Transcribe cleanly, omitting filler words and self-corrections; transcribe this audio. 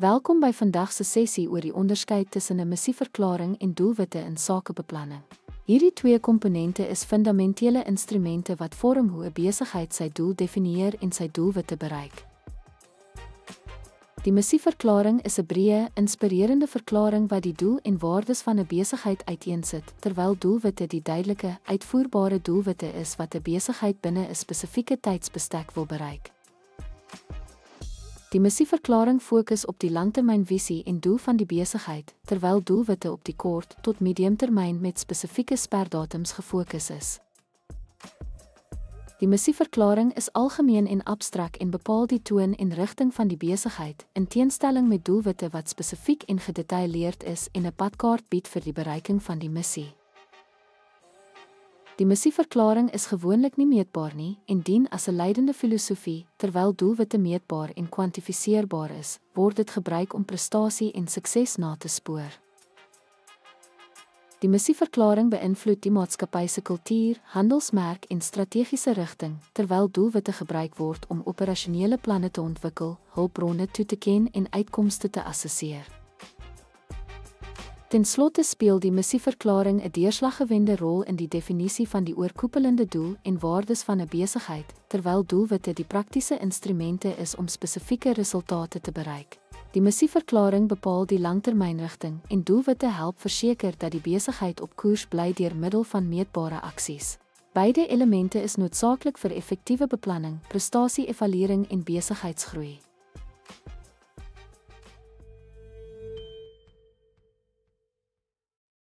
Welkom by vandag se sessie oor die onderskeid tussen 'n missieverklaring en doelwitte in sakebeplanning. Hierdie twee komponente is fundamentele instrumente wat vorm hoe 'n besigheid sy doel definieer en sy doelwitte bereik. Die missieverklaring is 'n breë, inspirerende verklaring wat die doel en waardes van 'n besigheid uiteensit, terwyl doelwitte die duidelike, uitvoerbare doelwitte is wat 'n besigheid binne 'n spesifieke tydsbestek wil bereik. Die missieverklaring fokus op die langtermynvisie en doel van die besigheid, terwyl doelwitte op die kort tot mediumtermyn met spesifieke sperdatums gefokus is. Die missieverklaring is algemeen en abstrakt en bepaal die toon en rigting van die besigheid, in teenstelling met doelwitte wat spesifiek en gedetailleerd is en 'n padkaart bied vir die bereiking van die missie. Die missieverklaring is gewoonlik nie meetbaar nie en dien as 'n leidende filosofie, terwyl doelwitte meetbaar en kwantifiseerbaar is, word dit gebruik om prestasie en sukses na te spoor. Die missieverklaring beïnvloed die maatskappy se kultuur, handelsmerk en strategiese rigting, terwyl doelwitte gebruik word om operasionele planne te ontwikkel, hulpbronne toe te ken en uitkomste te assesseer. Ten slotte speel die missieverklaring 'n deurslaggewende rol in die definisie van die oorkoepelende doel en waardes van 'n besigheid, terwyl doelwitte die praktiese instrumente is om spesifieke resultate te bereik. Die missieverklaring bepaal die langtermynrigting en doelwitte help verseker dat die besigheid op koers bly deur middel van meetbare aksies. Beide elemente is noodsaaklik vir effektiewe beplanning, prestasie-evaluering en besigheidsgroei.